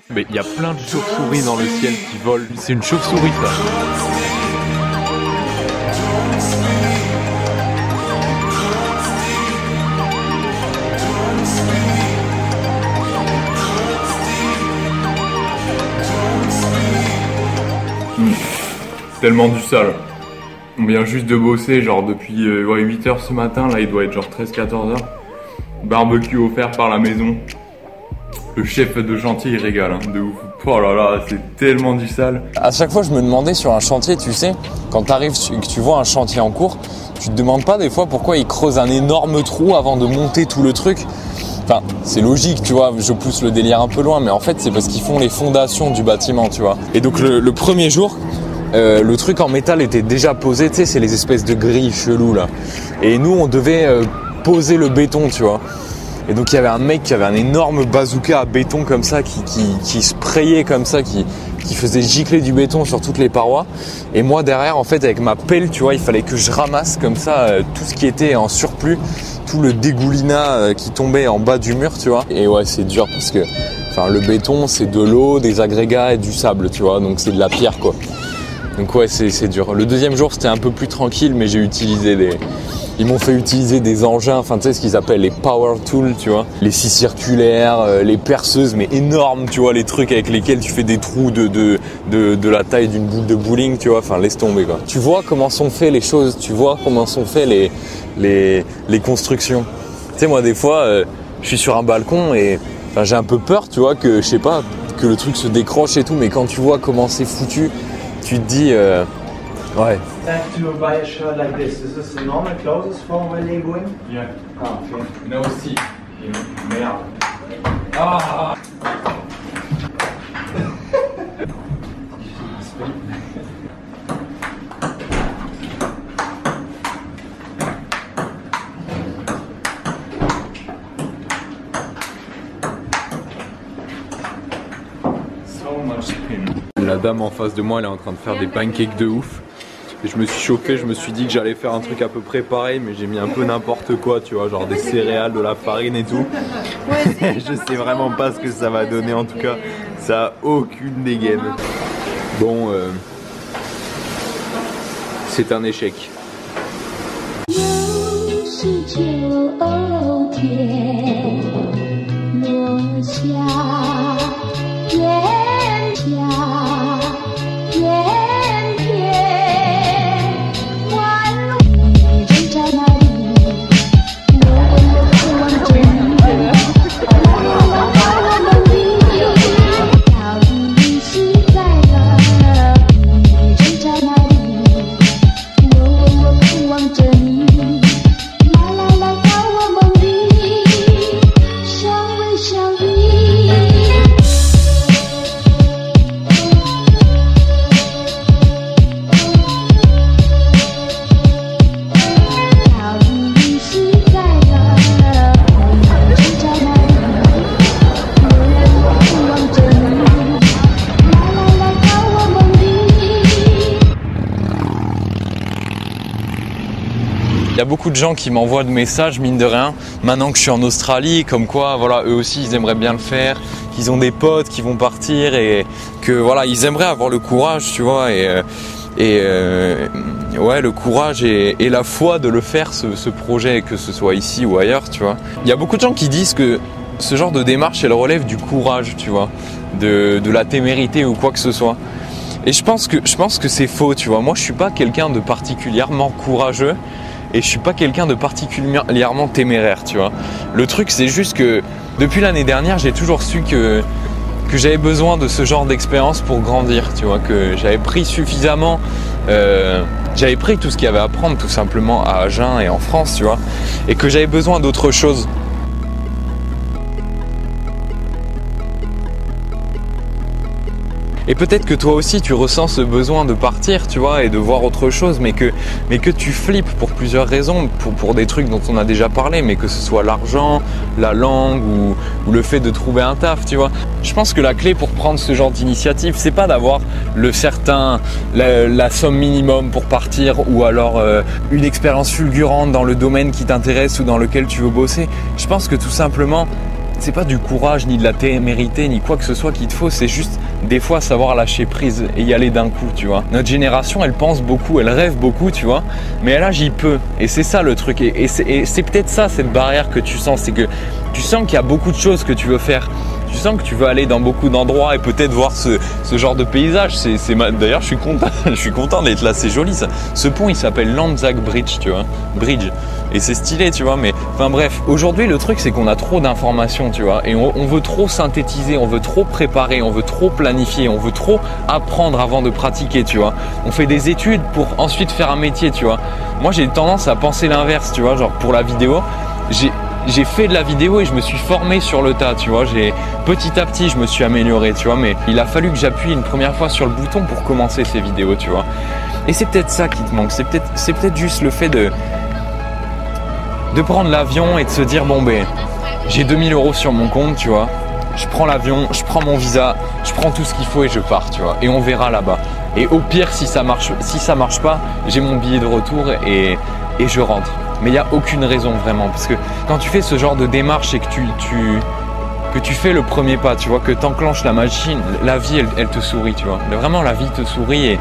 Mais il y a plein de chauves-souris dans le ciel qui volent. C'est une chauve-souris ça. Tellement du sale. On vient juste de bosser genre depuis 8 h ce matin. Là il doit être genre 13-14 h. Barbecue offert par la maison. Le chef de chantier il régale, hein, de ouf. Oh là là, c'est tellement du sale. À chaque fois je me demandais sur un chantier, tu sais, quand t'arrives et que tu vois un chantier en cours, tu te demandes pas des fois pourquoi ils creusent un énorme trou avant de monter tout le truc. Enfin, c'est logique, tu vois, je pousse le délire un peu loin, mais en fait c'est parce qu'ils font les fondations du bâtiment, tu vois. Et donc le premier jour, le truc en métal était déjà posé, tu sais, c'est les espèces de grilles cheloues là. Et nous on devait poser le béton, tu vois. Et donc il y avait un mec qui avait un énorme bazooka à béton comme ça, qui sprayait comme ça, qui faisait gicler du béton sur toutes les parois. Et moi derrière, en fait, avec ma pelle, tu vois, il fallait que je ramasse comme ça tout ce qui était en surplus, tout le dégoulinat qui tombait en bas du mur, tu vois. Et ouais, c'est dur parce que, enfin, le béton, c'est de l'eau, des agrégats et du sable, tu vois. Donc c'est de la pierre, quoi. Donc ouais, c'est dur. Le deuxième jour, c'était un peu plus tranquille, mais j'ai utilisé ils m'ont fait utiliser des engins, enfin tu sais ce qu'ils appellent les power tools, tu vois, les scies circulaires, les perceuses mais énormes, tu vois, les trucs avec lesquels tu fais des trous de la taille d'une boule de bowling, tu vois, enfin laisse tomber quoi. Tu vois comment sont faites les choses, tu vois comment sont faites les constructions. Tu sais moi des fois, je suis sur un balcon et enfin, j'ai un peu peur, tu vois, que je sais pas, que le truc se décroche et tout, mais quand tu vois comment c'est foutu, tu te dis ouais. To buy a shirt like this. Is this the normal clothes for when you're going? Yeah. Ah, okay. Là aussi. Merde. Ah. So much spin. La dame en face de moi, elle est en train de faire des pancakes de ouf. Et je me suis chauffé, je me suis dit que j'allais faire un truc à peu près pareil, mais j'ai mis un peu n'importe quoi, tu vois, genre des céréales, de la farine et tout. Je sais vraiment pas ce que ça va donner, en tout cas, ça a aucune dégaine. Bon, c'est un échec. Il y a beaucoup de gens qui m'envoient de messages, mine de rien, maintenant que je suis en Australie, comme quoi, voilà, eux aussi, ils aimeraient bien le faire, qu'ils ont des potes qui vont partir et que, voilà, ils aimeraient avoir le courage, tu vois, ouais, le courage et la foi de le faire, ce projet, que ce soit ici ou ailleurs, tu vois. Il y a beaucoup de gens qui disent que ce genre de démarche, elle relève du courage, tu vois, de la témérité ou quoi que ce soit. Et je pense que c'est faux, tu vois. Moi, je suis pas quelqu'un de particulièrement courageux. Et je suis pas quelqu'un de particulièrement téméraire, tu vois. Le truc, c'est juste que depuis l'année dernière, j'ai toujours su que j'avais besoin de ce genre d'expérience pour grandir, tu vois, que j'avais pris suffisamment, j'avais pris tout ce qu'il y avait à prendre tout simplement à Agen et en France, tu vois, et que j'avais besoin d'autre chose. Et peut-être que toi aussi tu ressens ce besoin de partir, tu vois, et de voir autre chose, mais que tu flippes pour plusieurs raisons, pour des trucs dont on a déjà parlé, mais que ce soit l'argent, la langue ou le fait de trouver un taf, tu vois. Je pense que la clé pour prendre ce genre d'initiative, c'est pas d'avoir la somme minimum pour partir ou alors une expérience fulgurante dans le domaine qui t'intéresse ou dans lequel tu veux bosser. Je pense que tout simplement, c'est pas du courage ni de la témérité ni quoi que ce soit qu'il te faut, c'est juste des fois savoir lâcher prise et y aller d'un coup, tu vois. Notre génération, elle pense beaucoup, elle rêve beaucoup, tu vois, mais elle agit peu. Et c'est ça le truc. Et c'est peut-être ça, cette barrière que tu sens, c'est que tu sens qu'il y a beaucoup de choses que tu veux faire. Tu sens que tu veux aller dans beaucoup d'endroits et peut-être voir ce genre de paysage. D'ailleurs, je suis content d'être là, c'est joli ça. Ce pont, il s'appelle Landzag Bridge, tu vois. Bridge. Et c'est stylé, tu vois. Mais enfin bref, aujourd'hui, le truc, c'est qu'on a trop d'informations, tu vois. Et on veut trop synthétiser, on veut trop préparer, on veut trop planifier, on veut trop apprendre avant de pratiquer, tu vois. On fait des études pour ensuite faire un métier, tu vois. Moi, j'ai tendance à penser l'inverse, tu vois. Genre pour la vidéo, j'ai fait de la vidéo et je me suis formé sur le tas, tu vois. Petit à petit, je me suis amélioré, tu vois. Mais il a fallu que j'appuie une première fois sur le bouton pour commencer ces vidéos, tu vois. Et c'est peut-être ça qui te manque. C'est peut-être juste le fait de prendre l'avion et de se dire bon ben, j'ai 2000 € sur mon compte, tu vois. Je prends l'avion, je prends mon visa, je prends tout ce qu'il faut et je pars, tu vois. Et on verra là-bas. Et au pire, si ça marche pas, j'ai mon billet de retour et je rentre. Mais il n'y a aucune raison vraiment, parce que quand tu fais ce genre de démarche et que tu fais le premier pas, tu vois, que tu enclenches la machine, la vie elle te sourit, tu vois. Vraiment la vie te sourit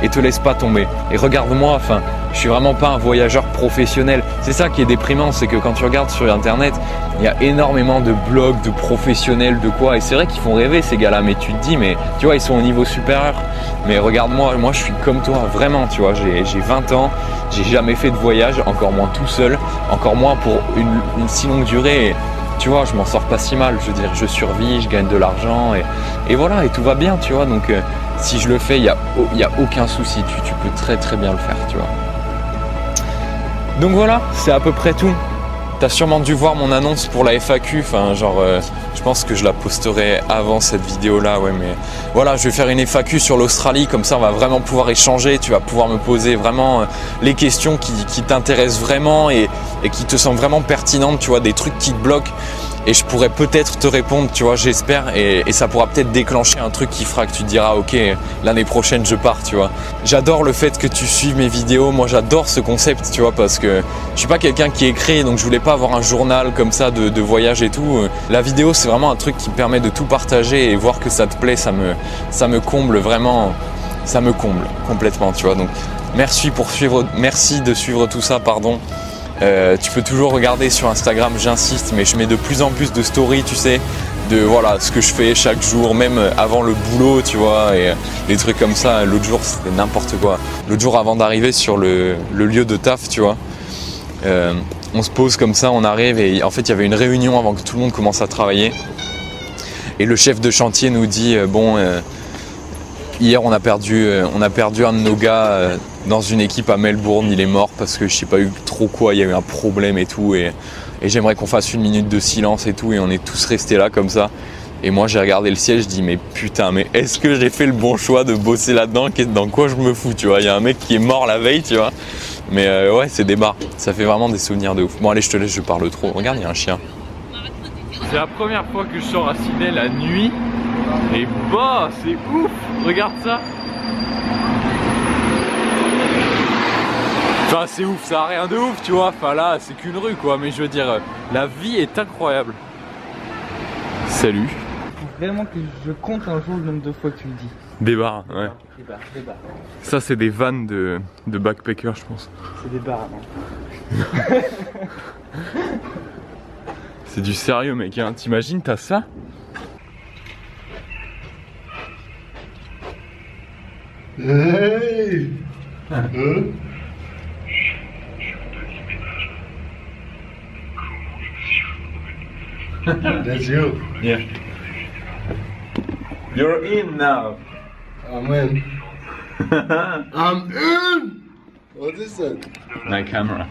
et te laisse pas tomber. Et regarde-moi, enfin, je suis vraiment pas un voyageur professionnel. C'est ça qui est déprimant, c'est que quand tu regardes sur internet, il y a énormément de blogs, de professionnels, de quoi. Et c'est vrai qu'ils font rêver ces gars-là, mais tu te dis, mais tu vois, ils sont au niveau supérieur. Mais regarde-moi, moi je suis comme toi, vraiment, tu vois, j'ai 20 ans, j'ai jamais fait de voyage, encore moins tout seul, encore moins pour une si longue durée. Et, tu vois, je m'en sors pas si mal, je veux dire, je survis, je gagne de l'argent et voilà, et tout va bien, tu vois. Donc si je le fais, il y a aucun souci, tu peux très très bien le faire, tu vois. Donc voilà, c'est à peu près tout. T'as sûrement dû voir mon annonce pour la FAQ, enfin genre je pense que je la posterai avant cette vidéo là, ouais, mais voilà, je vais faire une FAQ sur l'Australie, comme ça on va vraiment pouvoir échanger, tu vas pouvoir me poser vraiment les questions qui t'intéressent vraiment et qui te semblent vraiment pertinentes, tu vois, des trucs qui te bloquent. Et je pourrais peut-être te répondre, tu vois, j'espère, et ça pourra peut-être déclencher un truc qui fera que tu te diras ok, l'année prochaine je pars, tu vois. J'adore le fait que tu suives mes vidéos, moi j'adore ce concept, tu vois, parce que je suis pas quelqu'un qui écrit, donc je voulais pas avoir un journal comme ça de voyage et tout. La vidéo c'est vraiment un truc qui me permet de tout partager et voir que ça te plaît, ça me comble vraiment, ça me comble complètement, tu vois. Donc merci de suivre tout ça, pardon. Tu peux toujours regarder sur Instagram, j'insiste, mais je mets de plus en plus de stories, tu sais, de voilà ce que je fais chaque jour, même avant le boulot, tu vois, et des trucs comme ça. L'autre jour, c'était n'importe quoi. L'autre jour, avant d'arriver sur le lieu de taf, tu vois, on se pose comme ça, on arrive et en fait, il y avait une réunion avant que tout le monde commence à travailler. Et le chef de chantier nous dit hier, on a perdu un de nos gars dans une équipe à Melbourne. Il est mort parce que je sais pas eu trop quoi. Il y a eu un problème et tout. Et j'aimerais qu'on fasse une minute de silence et tout. Et on est tous restés là comme ça. Et moi, j'ai regardé le ciel. Je dis mais putain, mais est-ce que j'ai fait le bon choix de bosser là-dedans? Dans quoi je me fous, tu vois? Il y a un mec qui est mort la veille, tu vois. Mais ouais, c'est des barres. Ça fait vraiment des souvenirs de ouf. Bon, allez, je te laisse. Je parle trop. Regarde, il y a un chien. C'est la première fois que je sors à Sydney la nuit. Et bah, c'est ouf! Regarde ça! Enfin, c'est ouf, ça a rien de ouf, tu vois. Enfin, là, c'est qu'une rue, quoi. Mais je veux dire, la vie est incroyable. Salut! Faut vraiment que je compte un jour le nombre de fois que tu me dis. Des bars, ouais. Des bars. Ça, c'est des vannes de backpacker, je pense. C'est des bars, non? C'est du sérieux, mec. Hein. T'imagines, t'as ça? Hey! That's you. Yeah. You're in now. I'm in. I'm in! What is that? My camera.